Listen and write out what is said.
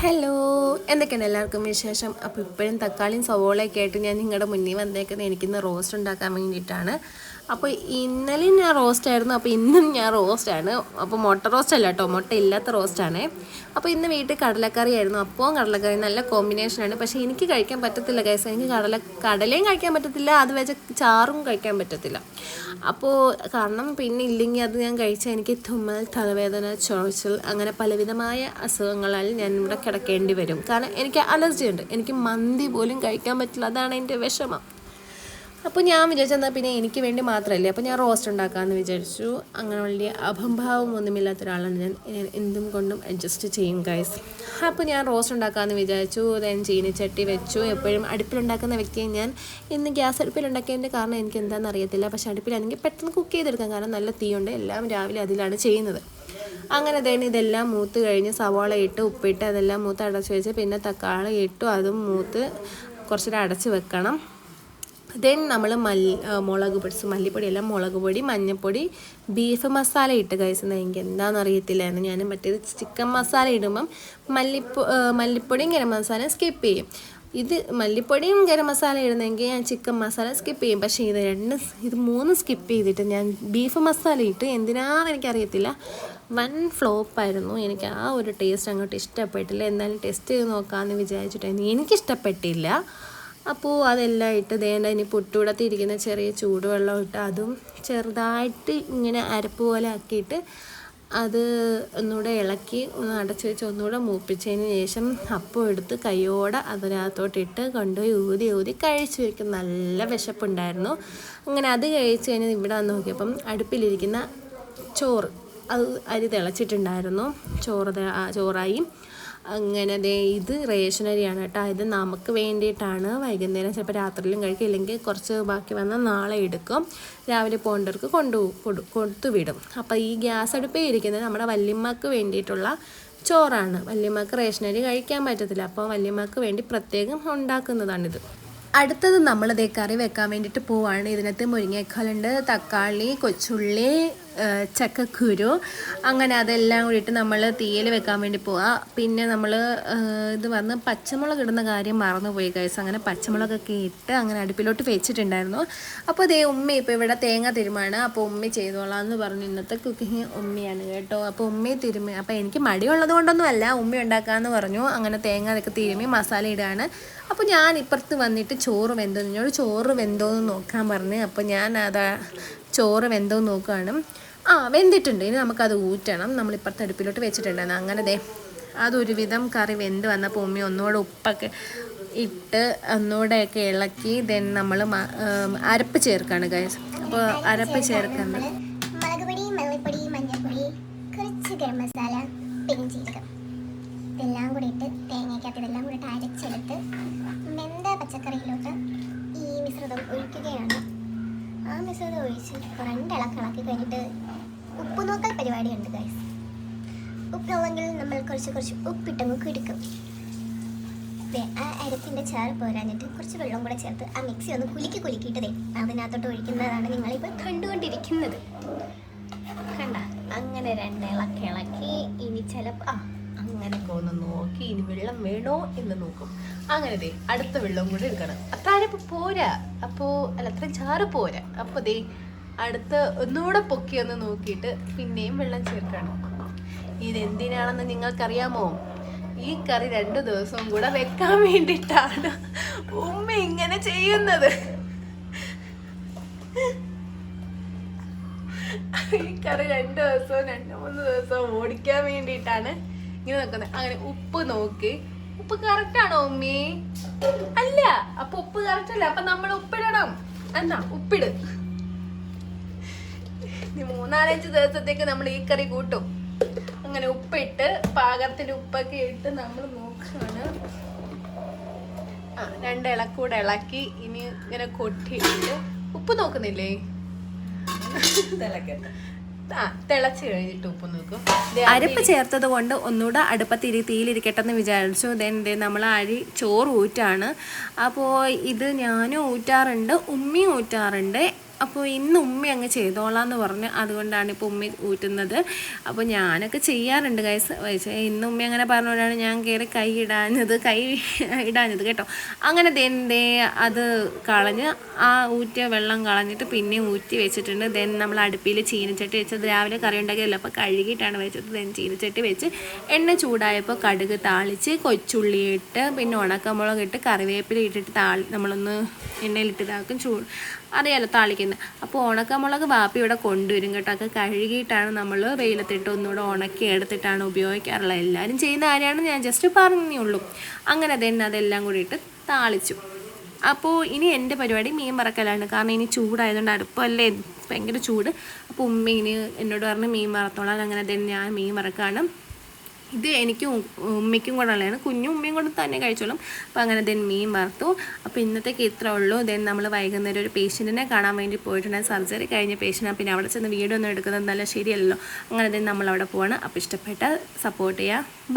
Hello, എന്തൊക്കെയാണ് എല്ലാവർക്കും വിശേഷം? അപ്പോൾ ഇപ്പോഴും തക്കാളിയും സവോളയൊക്കെ ആയിട്ട് ഞാൻ നിങ്ങളുടെ മുന്നിൽ വന്നേക്കുന്നത് എനിക്കിന്ന് റോസ്റ്റ് ഉണ്ടാക്കാൻ വേണ്ടിയിട്ടാണ്. അപ്പോൾ ഇന്നലെയും ഞാൻ റോസ്റ്റ് ആയിരുന്നു, അപ്പോൾ ഇന്നും ഞാൻ റോസ്റ്റാണ്. അപ്പോൾ മുട്ട റോസ്റ്റ് അല്ല കേട്ടോ, മുട്ട ഇല്ലാത്ത റോസ്റ്റാണ്. അപ്പോൾ ഇന്ന് വീട്ടിൽ കടലക്കറി ആയിരുന്നു. അപ്പവും കടലക്കറി നല്ല കോമ്പിനേഷനാണ്. പക്ഷേ എനിക്ക് കഴിക്കാൻ പറ്റത്തില്ല ഗൈസ്. എനിക്ക് കടലയും കഴിക്കാൻ പറ്റത്തില്ല, അത് വെച്ച ചാറും കഴിക്കാൻ പറ്റത്തില്ല. അപ്പോൾ കാരണം പിന്നെ ഇല്ലെങ്കിൽ അത് ഞാൻ കഴിച്ചാൽ എനിക്ക് തുമ്മൽ, തലവേദന, ചൊറിച്ചിൽ അങ്ങനെ പലവിധമായ അസുഖങ്ങളാൽ ഞാൻ ഇവിടെ കിടക്കേണ്ടി വരും. കാരണം എനിക്ക് അലർജി ഉണ്ട്. എനിക്ക് മന്തി പോലും കഴിക്കാൻ പറ്റില്ല. അതാണ് എൻ്റെ വിഷമം. അപ്പോൾ ഞാൻ വിചാരിച്ചെന്നാൽ പിന്നെ എനിക്ക് വേണ്ടി മാത്രമല്ലേ, അപ്പോൾ ഞാൻ റോസ്റ്റ് ഉണ്ടാക്കാമെന്ന് വിചാരിച്ചു. അങ്ങനെ വലിയ അഹംഭാവം ഒന്നുമില്ലാത്ത ഒരാളാണ് ഞാൻ. എന്തും കൊണ്ടും അഡ്ജസ്റ്റ് ചെയ്യും ഗൈസ്. അപ്പോൾ ഞാൻ റോസ്റ്റ് ഉണ്ടാക്കാമെന്ന് വിചാരിച്ചു. ഞാൻ ചീനിച്ചട്ടി വെച്ചു. എപ്പോഴും അടുപ്പിലുണ്ടാക്കുന്ന വ്യക്തിയെ ഞാൻ. ഇന്ന് ഗ്യാസ് അടുപ്പിലുണ്ടാക്കിയതിൻ്റെ കാരണം എനിക്ക് എന്താണെന്ന് അറിയത്തില്ല. പക്ഷേ അടുപ്പിലാണെങ്കിൽ പെട്ടെന്ന് കുക്ക് ചെയ്തെടുക്കാം, കാരണം നല്ല തീയുണ്ട്. എല്ലാം രാവിലെ അതിലാണ് ചെയ്യുന്നത്. അങ്ങനെ തന്നെ ഇതെല്ലാം മൂത്ത് കഴിഞ്ഞ് സവാള ഇട്ട് ഉപ്പിട്ട് അതെല്ലാം മൂത്ത് അടച്ച് വെച്ച് പിന്നെ തക്കാളി ഇട്ടു, അതും മൂത്ത് കുറച്ചുകൂടെ അടച്ച് വെക്കണം. ദെൻ നമ്മൾ മുളക് പൊടി, മല്ലിപ്പൊടിയെല്ലാം മുളക് പൊടി, മഞ്ഞൾപ്പൊടി, ബീഫ് മസാല ഇട്ട് കഴിച്ചത്. എനിക്ക് എന്താണെന്ന് അറിയത്തില്ലായിരുന്നു. ഞാൻ മറ്റേത് ചിക്കൻ മസാല ഇടുമ്പം മല്ലിപ്പൊടിയും ഗരം മസാലയും സ്കിപ്പ് ചെയ്യും. ഇത് മല്ലിപ്പൊടിയും ഗരം മസാല ഇടുന്നെങ്കിൽ ഞാൻ ചിക്കൻ മസാല സ്കിപ്പ് ചെയ്യും. പക്ഷേ ഇത് മൂന്ന് സ്കിപ്പ് ചെയ്തിട്ട് ഞാൻ ബീഫ് മസാല ഇട്ട്. എന്തിനാണെന്ന് എനിക്കറിയത്തില്ല, വൻ ഫ്ലോപ്പായിരുന്നു. എനിക്ക് ആ ഒരു ടേസ്റ്റ് അങ്ങോട്ട് ഇഷ്ടപ്പെട്ടില്ല. എന്നാലും ടെസ്റ്റ് ചെയ്ത് നോക്കാമെന്ന് വിചാരിച്ചിട്ടായിരുന്നു. എനിക്കിഷ്ടപ്പെട്ടില്ല. അപ്പോൾ അതെല്ലാം ഇട്ട് ദേണ്ട ഇനി പുട്ടുകൂടത്തിരിക്കുന്ന ചെറിയ ചൂടുവെള്ളം ഇട്ട് അതും ചെറുതായിട്ട് ഇങ്ങനെ അരപ്പ് പോലെ ആക്കിയിട്ട് അത് ഒന്നുകൂടെ ഇളക്കി ഒന്ന് അടച്ച് വെച്ച് ഒന്നുകൂടെ മൂപ്പിച്ചതിന് ശേഷം അപ്പം എടുത്ത് കയ്യോടെ അതിനകത്തോട്ടിട്ട് കൊണ്ടുപോയി ഊതി കഴിച്ച് വയ്ക്കും. നല്ല വിശപ്പുണ്ടായിരുന്നു. അങ്ങനെ അത് കഴിച്ച് കഴിഞ്ഞ് ഇവിടെ വന്ന് നോക്കിയപ്പം അടുപ്പിലിരിക്കുന്ന ചോറ് അത് അരി തിളച്ചിട്ടുണ്ടായിരുന്നു. ചോറായി. അങ്ങനെ ഇത് റേഷനരിയാണ് കേട്ടോ. ഇത് നമുക്ക് വേണ്ടിയിട്ടാണ്. വൈകുന്നേരം ചിലപ്പോൾ രാത്രിയിലും കഴിക്കും, ഇല്ലെങ്കിൽ കുറച്ച് ബാക്കി വന്നാൽ നാളെ എടുക്കും. രാവിലെ പോകേണ്ടവർക്ക് കൊടുത്തു വിടും. അപ്പോൾ ഈ ഗ്യാസ് അടുപ്പിൽ ഇരിക്കുന്നത് നമ്മുടെ വല്യമ്മക്ക് വേണ്ടിയിട്ടുള്ള ചോറാണ്. വല്യമ്മക്ക് റേഷനരി കഴിക്കാൻ പറ്റത്തില്ല, അപ്പോൾ വല്യമ്മക്ക് വേണ്ടി പ്രത്യേകം ഉണ്ടാക്കുന്നതാണിത്. അടുത്തത് നമ്മളിതേ കറി വെക്കാൻ വേണ്ടിയിട്ട് പോവാണ്. ഇതിനകത്ത് മുരിങ്ങക്കാളുണ്ട്, തക്കാളി, കൊച്ചുള്ളി, ചക്കക്കുരു, അങ്ങനെ അതെല്ലാം കൂടിയിട്ട് നമ്മൾ തീയിൽ വെക്കാൻ വേണ്ടി പോവാം. പിന്നെ നമ്മൾ ഇത് വന്ന് പച്ചമുളക് ഇടുന്ന കാര്യം മറന്നുപോയി ഗൈസ്. അങ്ങനെ പച്ചമുളകൊക്കെ ഇട്ട് അങ്ങനെ അടുപ്പിലോട്ട് വെച്ചിട്ടുണ്ടായിരുന്നു. അപ്പോൾ അതേ ഉമ്മി ഇപ്പോൾ ഇവിടെ തേങ്ങ തിരുമാണ്. അപ്പോൾ ഉമ്മി ചെയ്തോളാം എന്ന് പറഞ്ഞു. ഇന്നത്തെ കുക്കിങ് ഉമ്മിയാണ് കേട്ടോ. അപ്പോൾ ഉമ്മി തിരുമ്മി, അപ്പോൾ എനിക്ക് മടിയുള്ളത് കൊണ്ടൊന്നും അല്ല, ഉമ്മി ഉണ്ടാക്കാമെന്ന് പറഞ്ഞു. അങ്ങനെ തേങ്ങ അതൊക്കെ തിരുമ്മി മസാല ഇടുകയാണ്. അപ്പോൾ ഞാൻ ഇപ്പുറത്ത് വന്നിട്ട് ചോറ് വെന്തോന്ന് നോക്കാൻ പറഞ്ഞ്. അപ്പോൾ ഞാൻ ചോറ് വെന്തോന്ന് നോക്കുകയാണ്. വെന്തിട്ടുണ്ട്. ഇനി നമുക്കത് ഊറ്റണം. നമ്മളിപ്പുറത്തെ അടുപ്പിലോട്ട് വെച്ചിട്ടുണ്ടായിരുന്നു. അങ്ങനെ അതൊരുവിധം കറി വെന്ത് വന്നപ്പോൾ ഉമ്മി ഒന്നുകൂടെ ഉപ്പൊക്കെ ഇട്ട് ഒന്നുകൂടെയൊക്കെ ഇളക്കി ദെൻ നമ്മൾ അരപ്പ് ചേർക്കാണ് ഗൈസ്. അപ്പോൾ അരപ്പ് ചേർക്കുന്നത് മുളക് പൊടി, മല്ലിപ്പൊടി, മഞ്ഞൾപ്പൊടി, കുറച്ച് ഗരം മസാല, പെരിഞ്ചീരകം, ഇതെല്ലാം കൂടി ഇട്ട് തേങ്ങയ്ക്കകത്ത് ഇതെല്ലാം കൂടി ഇട്ട് അരച്ചെടുത്ത് വെന്ത പച്ചക്കറിയിലോട്ട് ഈ മിശ്രിതം ഒഴിക്കുകയാണ്. ആ മിശ്രിതം ഒഴിച്ച് ഇളക്കി കഴിഞ്ഞിട്ട് ഉപ്പ് നോക്കൽ പരിപാടിയുണ്ട് ഗൈസ്. ഉപ്പില്ലെങ്കിൽ നമ്മൾ കുറച്ച് ഉപ്പിട്ടങ്ങ് കുടിക്കും. ആ അരപ്പിൻ്റെ ചാറ് പോരാഞ്ഞിട്ട് കുറച്ച് വെള്ളം കൂടെ ചേർത്ത് ആ മിക്സി ഒന്ന് കുലുക്കിയിട്ട് അതിനകത്തോട്ട് ഒഴിക്കുന്നതാണ് നിങ്ങളിപ്പോൾ കണ്ടുകൊണ്ടിരിക്കുന്നത്. കണ്ട അങ്ങനെ ഇളക്കി ഇനി ചിലപ്പോൾ അങ്ങനെയൊക്കെ ഒന്ന് നോക്കി ഇനി വെള്ളം വേണോ എന്ന് നോക്കും. അങ്ങനെ അടുത്ത വെള്ളം കൂടി എടുക്കണം. അത്ര അരപ്പ് പോരാ, അത്രയും ചാറ് പോരാ. അപ്പോൾ അടുത്ത ഒന്നുകൂടെ പൊക്കി ഒന്ന് നോക്കിയിട്ട് പിന്നെയും വെള്ളം ചേർക്കണം. ഇതെന്തിനാണെന്ന് നിങ്ങൾക്കറിയാമോ? ഈ കറി 2 ദിവസവും കൂടെ വെക്കാൻ വേണ്ടിയിട്ടാണ് ഉമ്മ ഇങ്ങനെ ചെയ്യുന്നത്. ഈ കറി 2 ദിവസവും 2-3 ദിവസവും ഓടിക്കാൻ വേണ്ടിയിട്ടാണ് ഇങ്ങനെ വെക്കുന്നത്. അങ്ങനെ ഉപ്പ് നോക്കി, ഉപ്പ് കറക്റ്റാണോ ഉമ്മി? അല്ല, അപ്പൊ ഉപ്പ് കറക്റ്റ് അല്ല, അപ്പൊ നമ്മൾ ഉപ്പിടണം. എന്നാ ഉപ്പിട്. 3-4-5 ദിവസത്തേക്ക് നമ്മൾ ഈ കറി കൂട്ടും. അങ്ങനെ ഉപ്പിട്ട് പാകത്തിന് ഉപ്പൊക്കെ ഇട്ട് നമ്മൾ നോക്കുകയാണ്. 2 ഇളക്കൂടെ ഇളക്കി ഇനി ഇങ്ങനെ കൊട്ടിയിട്ട് ഉപ്പ് നോക്കുന്നില്ലേ? തിളച്ച് കഴിഞ്ഞിട്ട് ഉപ്പ് നോക്കും. അരപ്പ് ചേർത്തത് കൊണ്ട് ഒന്നുകൂടെ അടുപ്പത്ത് തീയിലിരിക്കട്ടെ എന്ന് വിചാരിച്ചു. നമ്മൾ ചോറ് ഊറ്റാണ്. അപ്പോൾ ഇത് ഞാനും ഊറ്റാറുണ്ട്, ഉമ്മയും ഊറ്റാറുണ്ട്. അപ്പോൾ ഇന്ന് ഉമ്മ അങ്ങ് ചെയ്തോളാം എന്ന് പറഞ്ഞ് അതുകൊണ്ടാണ് ഇപ്പോൾ ഉമ്മ ഊറ്റുന്നത്. അപ്പോൾ ഞാനൊക്കെ ചെയ്യാറുണ്ട് ഗൈസ്. പക്ഷേ ഇന്ന് ഉമ്മ അങ്ങനെ പറഞ്ഞുകൊണ്ടാണ് ഞാൻ കയറി കൈ ഇടാഞ്ഞത് കേട്ടോ. അങ്ങനെ ദേ അത് കളഞ്ഞ് ആ ഊറ്റിയ വെള്ളം കളഞ്ഞിട്ട് പിന്നെ ഊറ്റി വെച്ചിട്ടുണ്ട്. ദെൻ നമ്മൾ അടുപ്പിൽ ചീനച്ചട്ടി വെച്ചത് രാവിലെ കറി ഉണ്ടാക്കിയതല്ലോ, അപ്പോൾ കഴുകിയിട്ടാണ് വെച്ചത്. ദെൻ ചീനച്ചട്ടി വെച്ച് എണ്ണ ചൂടായപ്പോൾ കടുക് താളിച്ച് കൊച്ചുള്ളി ഇട്ട് പിന്നെ ഉണക്കമുളക് ഇട്ട് കറിവേപ്പില ഇട്ടിട്ട് നമ്മളൊന്ന് എണ്ണയിലിട്ട് ഇതാക്കും. അറിയാലോ താളിക്കുന്നത്. അപ്പോൾ ഉണക്കമുളക് വാപ്പി ഇവിടെ കൊണ്ടുവരും കേട്ടോ. അത് കഴുകിയിട്ടാണ് നമ്മൾ വെയിലത്തിട്ട് ഒന്നുകൂടെ ഉണക്കി എടുത്തിട്ടാണ് ഉപയോഗിക്കാറുള്ളത്. എല്ലാവരും ചെയ്യുന്ന കാര്യമാണ്, ഞാൻ ജസ്റ്റ് പറഞ്ഞേ ഉള്ളൂ. അങ്ങനെ തന്നെ അതെല്ലാം കൂടി ഇട്ട് താളിച്ചു. അപ്പോൾ ഇനി എൻ്റെ പരിപാടി മീൻ വറക്കലാണ്. കാരണം ഇനി ചൂടായതുകൊണ്ട് അടുപ്പല്ലേ ഭയങ്കര ചൂട്. അപ്പോൾ ഉമ്മ ഇനി എന്നോട് പറഞ്ഞ് മീൻ വറുത്തോളാം. അങ്ങനെ തന്നെ ഞാൻ മീൻ വറക്കാണ്. ഇത് എനിക്കും ഉമ്മയ്ക്കും കൂടെ ഉള്ളതാണ്, കുഞ്ഞും ഉമ്മയും കൂടെ തന്നെ കഴിച്ചോളും. അപ്പോൾ അങ്ങനെ ദെൻ മീൻ വറുത്തു. അപ്പോൾ ഇന്നത്തേക്ക് ഇത്ര ഉള്ളൂ. ദെൻ നമ്മൾ വൈകുന്നേരം ഒരു പേഷ്യൻറ്റിനെ കാണാൻ വേണ്ടി പോയിട്ടുണ്ടായിരുന്നു, സർജറി കഴിഞ്ഞ പേഷ്യൻ്റ്. പിന്നെ അവിടെ ചെന്ന് വീഡിയോ ഒന്നും എടുക്കുന്നത് നല്ല ശരിയല്ലല്ലോ. അങ്ങനെ ദെൻ നമ്മളവിടെ പോവാണ്. അപ്പോൾ ഇഷ്ടപ്പെട്ട സപ്പോർട്ട് ചെയ്യുക. ബൈ.